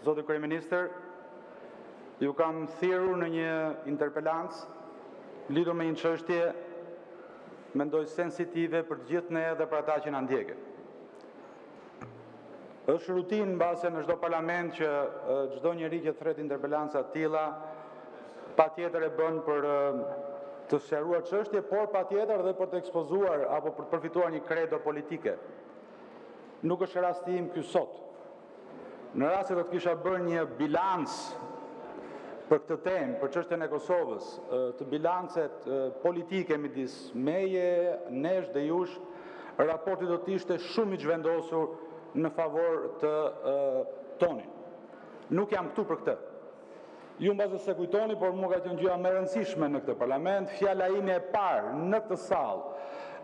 Zoti Kryeministër, ju kam thirrur në një interpelancë lidhur me një çështje mendoj sensitive për të gjithë ne dhe për ata që na ndjekin. Është rutinë mbase në çdo parlament që çdo njeri që thret interpelanca të tilla patjetër e bën për të sqaruar çështje, por patjetër edhe për të ekspozuar apo për të përfituar një kredo politike. Nuk është rasti im ky sot. Në rast se do të kisha bërë një bilanc për këtë temë, për çështjen e Kosovës, të bilancet politike midis meje, nesh dhe jush, raporti do të ishte shumë i zhvendosur në favor të tonin. Nuk jam këtu për këtë. Ju mbase se kujtoni, por mua ka qenë gjëja më e rëndësishme në këtë parlament, fjala ime e parë në këtë sallë,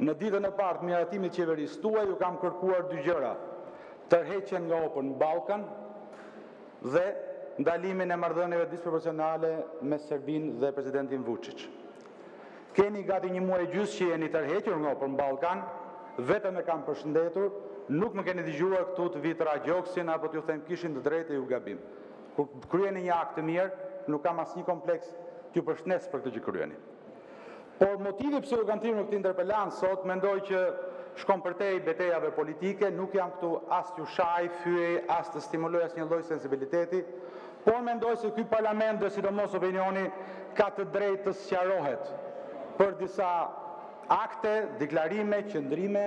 në ditën e parë të miratimit qeverisë tuaj, ju kam kërkuar dy gjëra: tërheqjen nga Open Balkan dhe ndalimin e marrëdhënieve disproporcionale me Serbinë dhe presidentin Vučić. Keni gati një muaj gjysmë që jeni tërhequr nga Open Balkan, vetëm e kam përshëndetur, nuk më keni dëgjuar këtu të vi të ragjoksin apo t'ju them kishin të drejtë e ju gabim. Kur kryeni një akt të mirë, nuk kam asnjë kompleks t'ju përshëndes për këtë që kryeni. Por motivi pse u kam thirrur në këtë interpelancë sot, mendoj që shkon përtej betejave politike, nuk jam këtu as t'ju shaj, fyej, as të stimuloj asnjë lloj sensibiliteti, por mendoj se ky parlament dhe sidomos opinioni ka të drejtë të sqarohet për disa akte, deklarime, qëndrime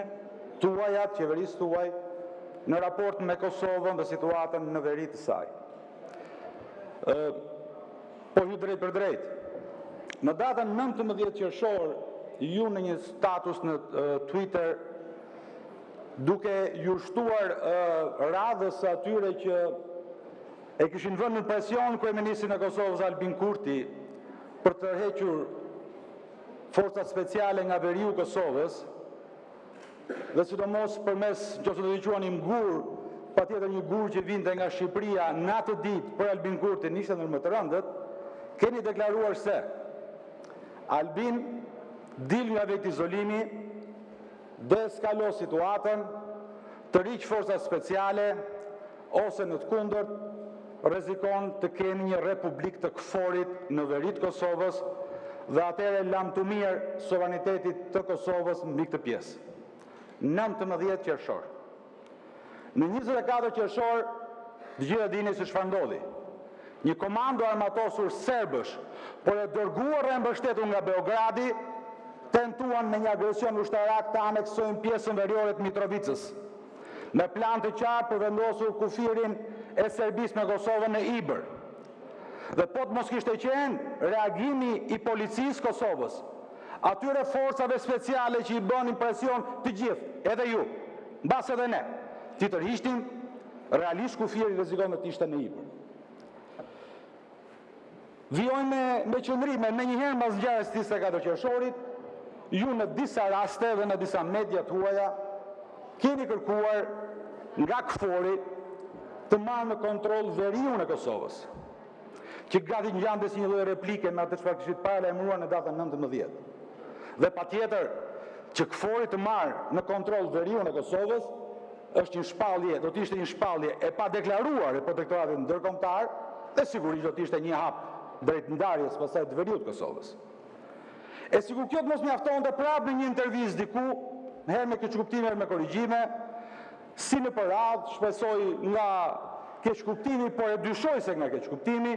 tuaja, të qeverisë tuaj në raport me Kosovën dhe situatën në veri të saj. Po ju drejt për drejt. Në datën 19 qershor, ju në një status në Twitter, duke ju shtuar radhës atyre që e kishin vënë në presion kryeministrin e Kosovës Albin Kurti për të tërhequr forcat speciale nga veriu Kosovës, dhe sidomos përmes, nëse do të quanim gur, patjetër një gur që vinte nga Shqipëria në atë ditë për Albin Kurtin ishte ndër më të rëndët, keni deklaruar se Albin dil nga vetë izolimi, deeskalo situatën, të riq forcat speciale, ose në të kundërt, rrezikon të kemi një republik të këforit në veri të Kosovës dhe atëherë lamtumir sovranitetit të Kosovës mbi këtë pjesë. 19 qershor. Në 24 qershor, të gjithë dini se çfarë ndodhi. Një komando armatosur serbësh, por e dërguar dhe mbështetur nga Beogradi, tentuan me një agresion ushtarak të aneksojnë pjesën veriore të Mitrovicës, me plan të qartë për vendosur kufirin e Serbisë me Kosovën në Ibër. Dhe po të mos kishte qenë reagimi i policisë Kosovës, atyre forcave speciale që i bënin presion të gjithë, edhe ju, mbas edhe ne, ti tërhiqnim, realisht kufiri rrezikon të ishte në Ibër. Vjojnë me qëndrime, me njëherë mbas ngjarjes së 24 qershorit, ju në disa raste dhe në disa media tuaja keni kërkuar nga këfori të marrë në kontroll veriun e Kosovës, që gati ngjante si një lloj replike me atë çfarë kishit paralajmëruar në datën 19. Dhe patjetër që këfori të marrë në kontroll veriun e Kosovës është një shpallje, do të ishte një shpallje e pa deklaruar e protektoratit ndërkombëtar dhe sigurisht do të ishte një hap drejt ndarjes pasaj të veriut të Kosovës. E sigur kjo të mos mjaftonte prapë në një intervistë diku, herë me keqkuptime, herë me korrigjime, si në radhë, shpresoj nga keqkuptimi, por e dyshoj se nga keqkuptimi,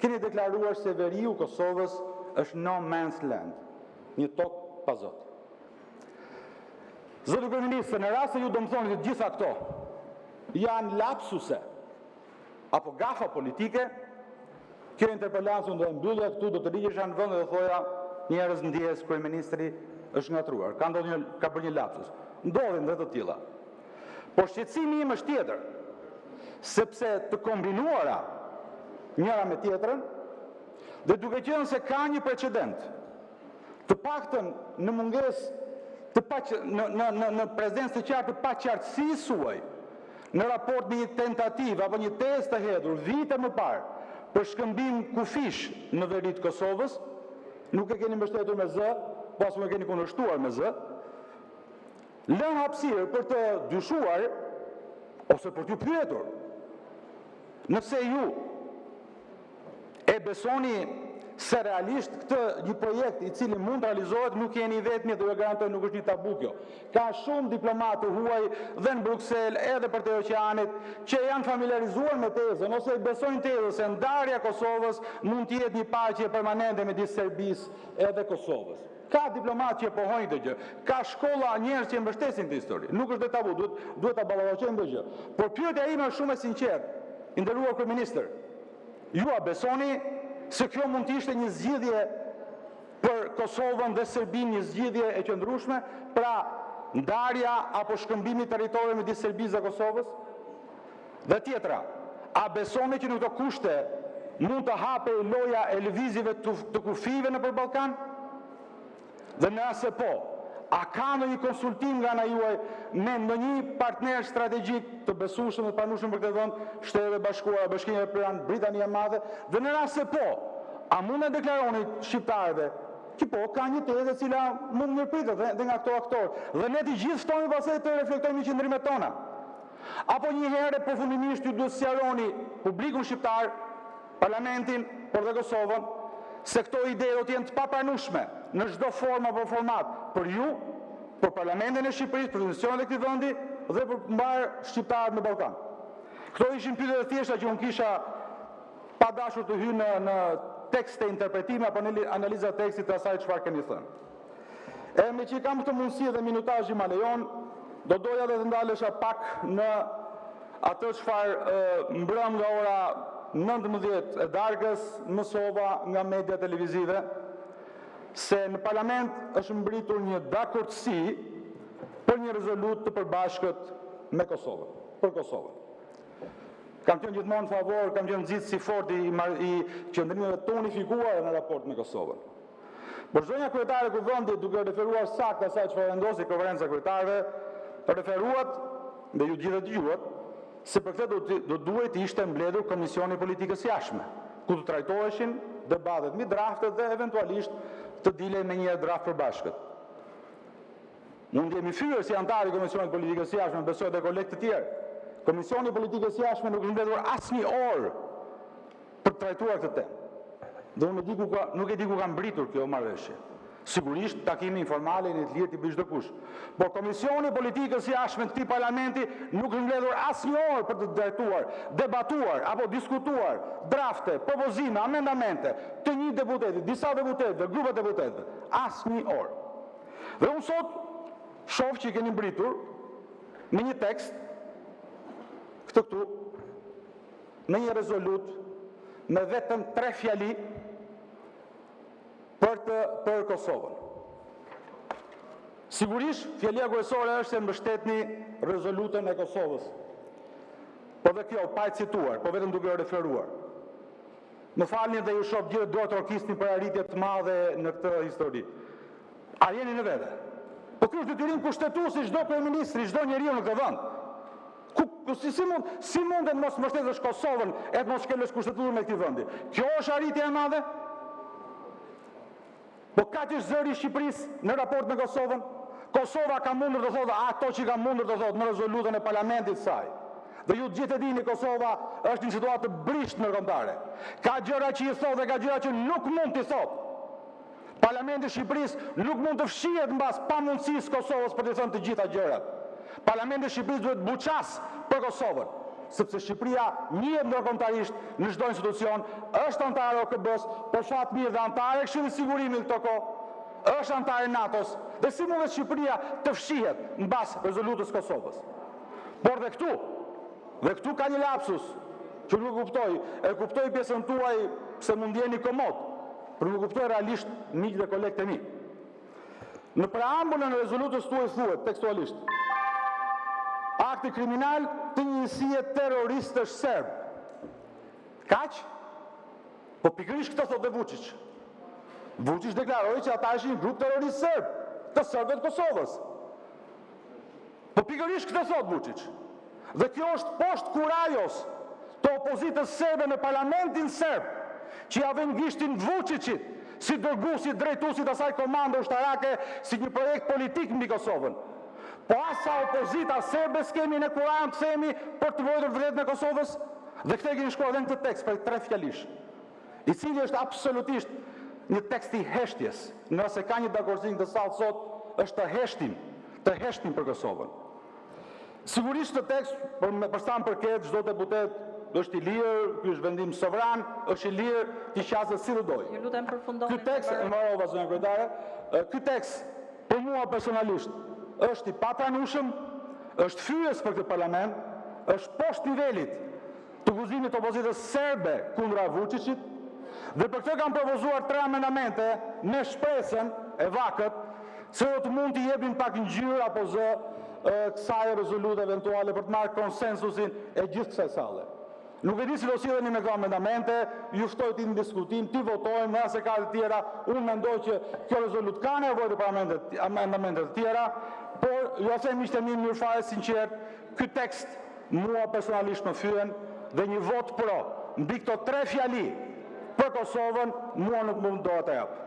keni deklaruar se veriu Kosovës është no man's land, një tokë pa zot. Zoti Kryeministër, në rast se ju do më thoni të gjitha këto janë lapsuse apo gafa politike, kjo interpelancë do e mbyllja këtu, do të rigjesha në vend dhe thoja njerëz ndjes kryeministri është ngatruar, ka bërë një lapsus. Ndodhin dhe të tilla. Por shqetësimi im është tjetër, sepse të kombinuara njëra me tjetrën, dhe duke qenë se ka një precedent, të paktën në mungesë në prezencë të qartë të paqartësisë suaj, në raport me një tentativë apo një tezë të hedhur vite më parë për shkëmbim kufish në veri të Kosovës, nuk e keni mbështetur me zë, pas më keni kundërshtuar me zë, lën hapësirë për të dyshuar ose për t'ju pyetur Nëse ju e besoni se realisht këtë një projekt i cili mund realizohet, nuk jeni vetmi dhe ju garantoj nuk është një tabu kjo. Ka shumë diplomatë huaj dhe në Bruxelles edhe për te oqeanit që janë familiarizuar me tezën ose besojnë tezën se ndarja e Kosovës mund të jetë një paqe permanente midis Serbisë edhe Kosovës. Ka diplomatë që pohojnë këtë gjë, ka shkolla njerëz që mbështesin këtë histori. Nuk është tabu, duhet ta ballafaqojmë këtë gjë. Por pyetja ime është shumë e sinqertë, i nderuar kryeministër. Ju a besoni se kjo mund të ishte një zgjidhje për Kosovën dhe Serbinë, një zgjidhje e qëndrueshme, pra ndarja apo shkëmbimi territorëve midis Serbisë dhe Kosovës? Dhe tjetra, a besoni që në këto kushte mund të hapej loja e lëvizjeve të kufive nëpër Ballkan? Dhe nëse po, a ka ndonjë konsultim nga ana juaj me ndonjë partner strategjik të besueshëm dhe pranueshëm për këtë vend, Shtetet e Bashkuara, Bashkia Evropiane, Britania e Madhe, dhe në rast se po, a mund të deklaroni shqiptarëve që po, ka një tezë e cila mund mirëpritet dhe nga këto aktorë, dhe ne të gjithë ftohemi pastaj të reflektojmë qëndrimet tona. Apo një herë përfundimisht ju duhet sqaroni publikun shqiptar, parlamentin, por dhe Kosovën, se këto ide do të jenë të papranueshme në çdo formë apo format për ju, për parlamentin e Shqipërisë, për institucionet e këtij vendi dhe për mbar shqiptarët në Ballkan. Këto ishin pyetje të thjeshta që unë kisha pa dashur të hyj në tekste interpretime apo në analiza e tekstit të asaj çfarë keni thënë. E me që kam këtë mundësi dhe minutazhi ma lejon, do doja dhe të ndalesha pak në atë çfarë mbrëm nga ora 19 e darkës, mësova nga media televizive, se në parlament është mbritur një dakordsi për një rezolut të përbashkët me Kosovën, për Kosovën. Kam qenë gjithmonë në favor, kam qenë nxitës si fort i qëndrimeve të unifikuara në raport me Kosovën. Por zonja kryetare e Kuvendit, duke referuar saktë asaj çfarë vendosi konferenca e kryetarëve, referuat dhe ju gjithë dëgjuat se për këtë do duhet të ishte mbledhur Komisioni Politikës Jashtme, ku të trajtoheshin debatet mbi draftet dhe eventualisht të dilej me një draft përbashkët. Mund jemi fyer si antar i Komisionit Politikës Jashtme, besoj dhe kolegë të tjerë. Komisioni Politikës Jashtme nuk është mbledhur asnjë orë për të trajtuar këtë temë. Dhe unë nuk e di ku ka mbritur kjo marrëveshje. Sigurisht takimi informale në të lirë të bëj çdo kush. Por Komisioni Politikës Jashtme të këtij parlamenti nuk është mbledhur asnjë orë për të drejtuar, debatuar apo diskutuar drafte, propozime, amendamente të një deputeti, disa deputetëve, grupe deputetëve, asnjë orë. Dhe unë sot shoh që keni mbritur me një tekst këtu me një rezolut me vetëm 3 fjali për Kosovën. Sigurisht, fjalia kryesore është se mbështetni rezolutën e Kosovës. Po dhe kjo, pa e cituar, po vetëm duke o referuar. Më falni dhe ju shoh gjithë do të orkistin për arritje të madhe në këtë histori. A jeni në vete? Po kjo është detyrim kushtetues si çdo kryeministri, çdo njeriu në këtë vend. Si mund të mos mbështetësh Kosovën e të mos shkelësh kushtetuesin me këtij vendi? Kjo është arritje e madhe? Po ka që zëri Shqipërisë në raport me Kosovën? Kosova ka mundur të thotë ato që ka mundur të thotë në rezolutën e parlamentit saj. Dhe ju gjithë e dini Kosova është një situatë të brisht ndërkombëtare. Ka gjëra që i thotë dhe ka gjëra që nuk mund t'i thotë. Parlamenti i Shqipërisë nuk mund të fshihet mbas pamundësisë Kosovës për të thënë të gjitha gjërat. Parlamenti i Shqipërisë duhet buças për Kosovën, sepse Shqipëria njihet ndërkombëtarisht në çdo institucion, është antare e OKB-s, por fat mirë dhe antare e Këshillit të Sigurimit këto kohë, është antare e NATO-s, dhe si mundet Shqipëria të fshihet mbas rezolutës Kosovës. Por dhe këtu ka një lapsus që nuk e kuptoj pjesën tuaj se mund jeni komod, por nuk kuptoj realisht miq dhe kolegët e mi. Në preambulën e rezolutës tuaj thuhet tekstualisht: akti kriminal të një njësie terroristësh serb. Kaq? Po pikërisht këtë thotë Vučić. Vučić deklaroi që ata ishin një grup terrorist serb, të serbëve të Kosovës. Po pikërisht këtë thotë Vučić. Dhe kjo është poshtë kurajos të opozitës serbe në parlamentin serb, që ja vëngjishtin Vučićit si dërguesit, drejtuesit asaj komando ushtarake si një projekt politik mbi Kosovën. Po asa opozita serbe s'kemi në kurajon të themi për të vojtur vërtet në Kosovës? Dhe këtë e keni shkruar edhe në këtë tekst për 3 fjalish, i cili është absolutisht një tekst i heshtjes. Nëse ka një dakordësi në sallë sot, është të heshtim për Kosovën. Sigurisht të tekst, për sa më përket, çdo deputet është i lirë, ky është vendim sovran, është i lirë të qasë si të dojë. Ju lutem përfundoni. Ky tekst, e mbarova zonja kryetare, ky tekst për mua personalisht është i papranueshëm, është fyes për këtë parlament, është poshtë nivelit të guzimit të opozitës serbe kundra Vučićit, dhe për këtë kam propozuar 3 amendamente me shpresën e vakët se do të mund t'i jepin pak ngjyrë apo zë kësaj rezolute eventuale për të marrë konsensusin e gjithë kësaj salle. Nuk e di si do silleni me këto amendamente, ju ftoj ti në diskutim, ti votojmë, nëse ka të tjera, unë mendoj që kjo rezolut ka nevojë për amendamente të tjera, por ju them miqtë e mi në mënyrë fare sinqert, ky tekst mua personalisht më fyen dhe një vot pro mbi këto 3 fjali për Kosovën mua nuk mund do të jap.